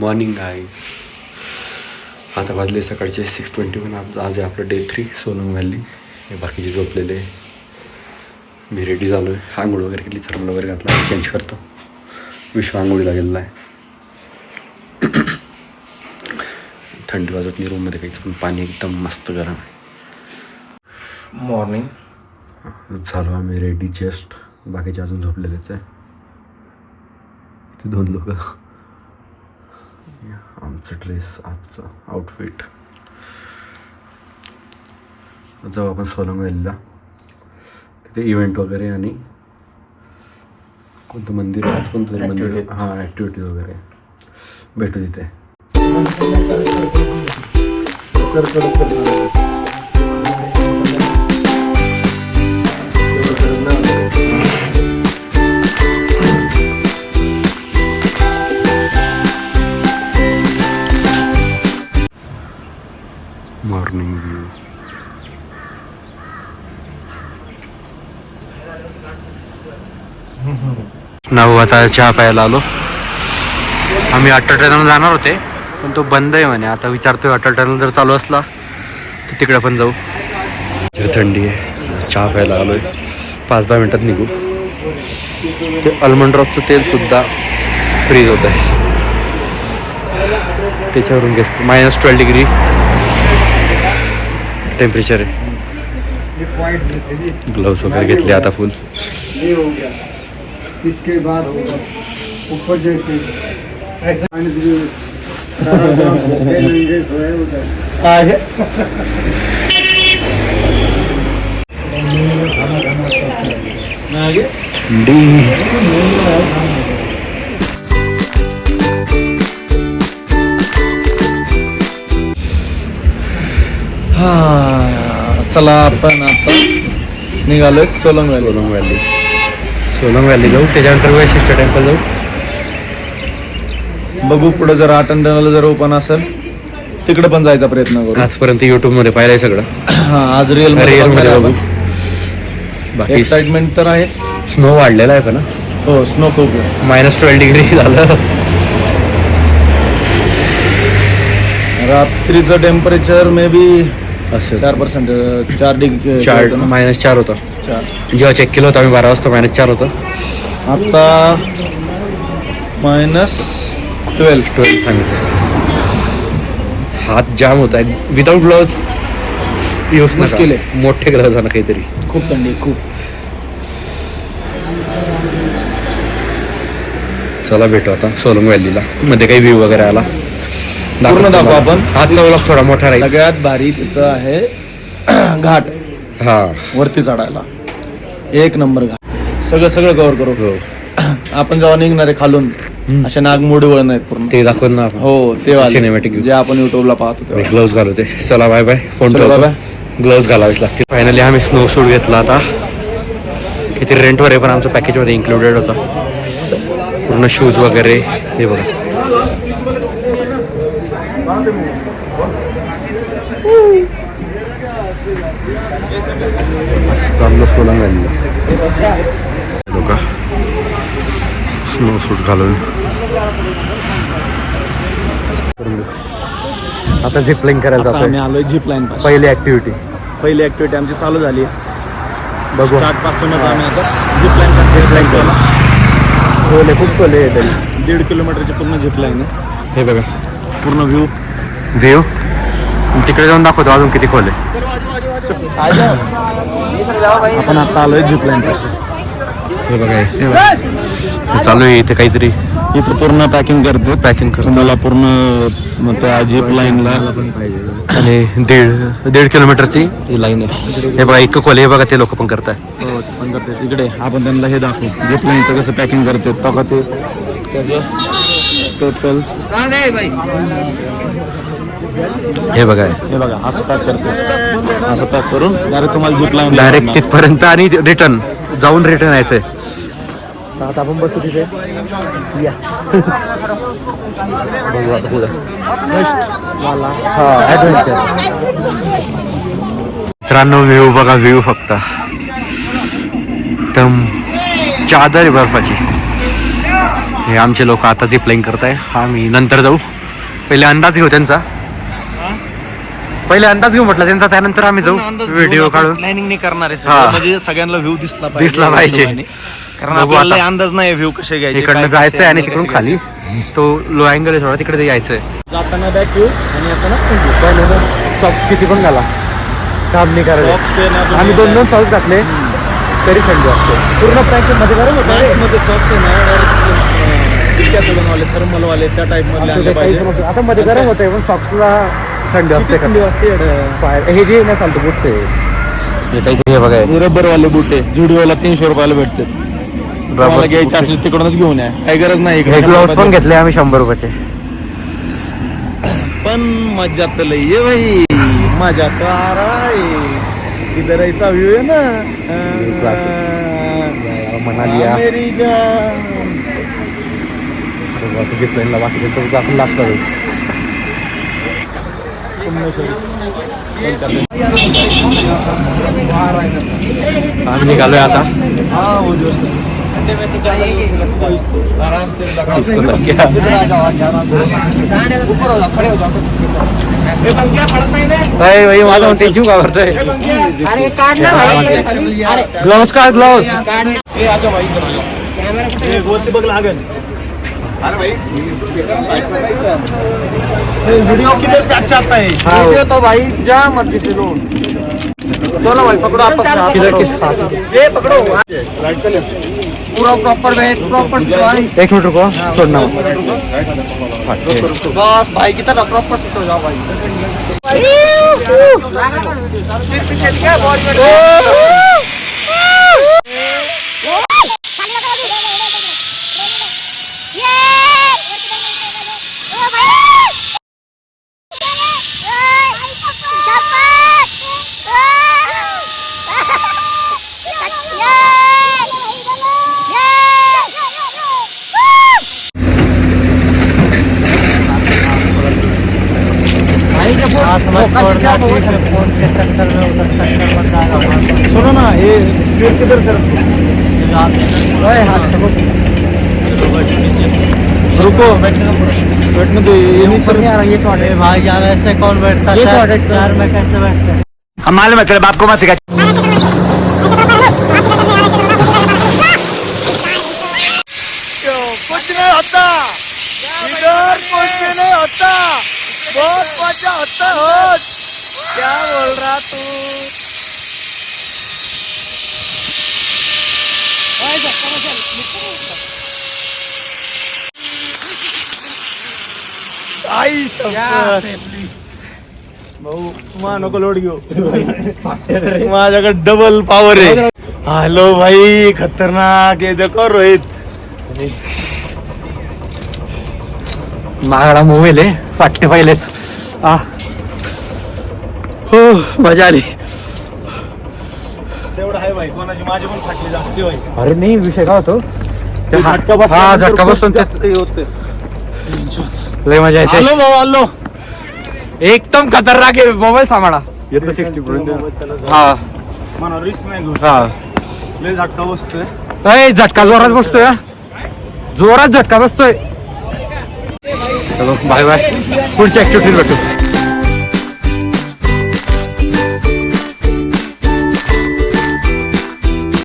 Morning guys. आता वाजले सकाळचे 6:21. आज आहे आपलं डे 3 सोलंग व्हॅली. हे बाकीचे झोपलेले. मी रेडी झालो आहे. आंघोळ वगैरे केली, चरमला वगैरे घातला, चेंज करतो. विश्व आंघोळीला गेलेला आहे. थंडी वाजत नाही रूममध्ये काहीच, पण पाणी एकदम मस्त गरम आहे. मॉर्निंग झालो आम्ही रेडी जस्ट. बाकीचे अजून झोपलेलेच आहे. ते 2 लोक. आमचं ड्रेस, आजचं आउटफिट. जाऊ आपण सोलंग व्हॅलीला. तिथे इव्हेंट वगैरे आणि कोणतं मंदिर आहे, आज कोणतं तरी मंदिर. हां, ॲक्टिव्हिटीज वगैरे भेटू तिथे. Morning view. नाव आता चहा प्यायला आलो. आम्ही अटल टनल जाणार होते, पण तो बंद आहे म्हणे. आता विचारतोय अटल टनल जर चालू असला तर तिकडे पण जाऊ. थंडी आहे, चहा प्यायला आलोय. 5-10 मिनटात निघू. ते आल्मंड ड्रॉपचं तेल सुद्धा फ्रीज होत आहे. त्याच्यावरून गेस -12 डिग्री टेम्परेचर आहे. ग्लव्स वगैरे घेतले आता फुल. इसके बाद ऊपर जैसे ऐसा चला आपण आता निघालोय सोलंग व्हॅली. सोलंग व्हॅली जाऊ, त्याच्यानंतर वैशिष्ट्य टेम्पल जाऊ. बघू पुढे जर अटल टनल जर ओपन असेल तिकडे पण जायचा प्रयत्न करू. आजपर्यंत यूट्यूबमध्ये पाहिलंय सगळं. हा, आज रिअल मध्ये बघू. बाकी एक्साइटमेंट तर आहे. स्नो वाढलेला आहे पण. हो, स्नो खूप आहे. -12 डिग्री झालं. रात्रीचं टेम्परेचर मे बी असं 4%, 4 डिग्री, -4 होतं. 4. जेव्हा चेक केलं होतं आम्ही 12 वाजता -4 होतं. आता -12 सांगितलं. हात जाम होत आहे. विदाऊट ग्लोव्ज यूज मुश्किल आहे. मोठे ग्लव्ज झालं काहीतरी. खूप थंडी, खूप. चला भेटू आता सोलंग व्हॅलीला. मध्ये काही व्ह्यू वगैरे आला पूर्ण दाखवू आपण. आजचा व्लॉग थोडा मोठा राहील. सगळ्यात भारी तिथं आहे घाट. हा, वरती चढायला एक नंबर घाट. सगळं कव्हर करू. आपण जेव्हा निघणार आहे खालून, अशा नागमोडी वळण आहेत पूर्ण. ते दाखवून ना आपण. हो, ते वाले सिनेमॅटिक जे आपण युट्यूबला पाहतो. ग्लोव्ज घालवते. चला बाय बाय. फोन चला, ठेवतो. बाय. ग्लोव्ज घालावेच लागतील. फायनली आम्ही स्नो सूट घेतला. आता किती रेंटवर आहे, पण आमचं पॅकेजमध्ये इन्क्लुडेड होतं. पूर्ण शूज वगैरे. हे बघा, चाललो सोलंग व्हॅलीला. लोक स्नो सूट घालून. आता झिपलाईन करायला आता जातोय. आम्ही आलोय झिप लाईन पासून. पहिली ऍक्टिव्हिटी आमची चालू झाली आहे. बघू. स्टार्ट पासूनच आम्ही आता झिप लाईन केला. खोले, खूप खोले आहे तरी. 1.5 किलोमीटरची पूर्ण झिप लाईन आहे. हे बघा पूर्ण व्ह्यू. तिकडे जाऊन दाखवतो अजून किती खोले. आपण आता आलोय झिप लाईन पासून. हे बघा, हे चालू आहे इथे काहीतरी. इथं पूर्ण पॅकिंग करतो. तुम्हाला पूर्ण त्या झिप लाईनला आणि 1.5 किलोमीटरची ही लाईन आहे. हे बघा इतकं खोले. हे बघा ते लोक पण करताय. हो, ते पण करते. तिकडे आपण त्यांना हे दाखवू झिप लाईनचं कसं पॅकिंग करते. बघा ते त्याचं टोटल. हे बघा, असं पॅक करते. असं पॅक करून डायरेक्ट तुम्हाला झिप लाईन डायरेक्ट तिथपर्यंत आणि रिटर्न यायचंय. आता आपण बसू तिथे. यस. बघू आता पुढे. हा, ॲडव्हेंचर. मित्रांनो, व्ह्यू बघा, व्ह्यू फक्त एकदम चादर आहे बर्फाची. हे आमचे लोक आता झिपलाईन करताय. आम्ही नंतर जाऊ. पहिले अंदाज घेऊ त्यांचा, पहिले अंदाज घेऊ म्हटलं त्यांचा, त्यानंतर आम्ही जाऊ व्हिडिओ काढू. प्लॅनिंग नाही करणार आहे हा. सगळं. म्हणजे सगळ्यांना व्ह्यू दिसला दिसला पाहिजे. कारण बघू आपल्याला आता. अंदाज नाही व्ह्यू कसे घ्यायचे, इकडनं काय जायचंय कसे आणि angle तिकडून कसे खाली तो लो अँगल आहे थोडा, तिकडे यायचंय. जाताना बॅक व्ह्यू आणि येताना सॉक्स किती पण घाला, काम नाही करायचं. सॉक्स आहे ना, आम्ही 2 सॉक्स घातले तरी थंडी असते. पूर्ण पॅकेज मध्ये गरम होतं. मध्ये सॉक्स आहे ना डायरेक्ट वाले थर्मल वाले त्या टाइप मध्ये आणले पाहिजे. आता मध्ये गरम होतंय पण सॉक्सला थंडी असते. थंडी वाजते हे जे नाही चालतं बूट हे बघा, रबर वाले बूट आहे, जुडिओला 300 रुपयाला भेटते. तुम्हाला घ्यायचे असले तिकडूनच घेऊन या, काही गरज नाही. ग्लोव्स पण घेतले आम्ही 100 रुपयाचे. पण मजा तर लई आहे भाई, मजा तो आ रहा है. इधर ऐसा व्यू है ना, मनाली मेरी जान. तुझे प्लेनला बाकी त्यांचं आपण लास्ट करू. आम्ही निघालोय आता. हाँ वो जो ठंडे में तो ज़्यादा जोर से लगता है इसको, आराम से इसको लग गया. भाई माझा म्हणते जीव का भरतोय. ग्लोव्स काढ, ग्लोव्स. ये आ जाओ भाई, इधर आ जाओ. ये गोल से बगल आगन. अरे भाई वीडियो किधर से अच्छा आता है? वीडियो तो भाई जा मत से लो. चलो भाई पकड़ो आप. किधर किस ये पकड़ो राइट का लेफ्ट. पूरा प्रॉपर बैठ, प्रॉपर भाई. 1 मिनट रुको, छोड़ना. बस भाई की तरह प्रॉपर हो जाओ भाई. फिर पीछे क्या बहुत सुनो ना, ये फिर किधर से रुको, बैठने दो. ये नहीं ऊपर नहीं आ रहा. ये तो भाई यार ऐसे कौन बैठता है यार, मैं कैसे बैठता है. हम मालूम है तेरे बाप को मत सिखा. कुछ नहीं होता इधर, कुछ नहीं होता. बहुत मजा होता है. क्या बोल रहा तू? आई भाऊ तुम्हाला नको लोड घेऊ. माझ्याकडे डबल पॉवर आहे. हॅलो भाई, खतरनाक आहे. देखो रोहित, महागडा मोबाईल आहे, फाटते पहिलेच. हो मजा आली. तेवढं आहे भाई. कोणाची माझी पण फाटली जास्ती भाई. अरे नाही, विषय काय होतो झटका झटका बसून होते. लय मजा येते. आलो भाऊ, आलो. एकदम खतरनाक आहे. मोबाईल सांभाळा. येतो 60 हा मला रिस्क नाही घेऊ. हा. लय झटका बसतोय. अय झटका जोरात बसतोय, जोरात झटका बसतोय. चलो बाय बाय, पुढच्या ऍक्टिव्हिटी भेटू.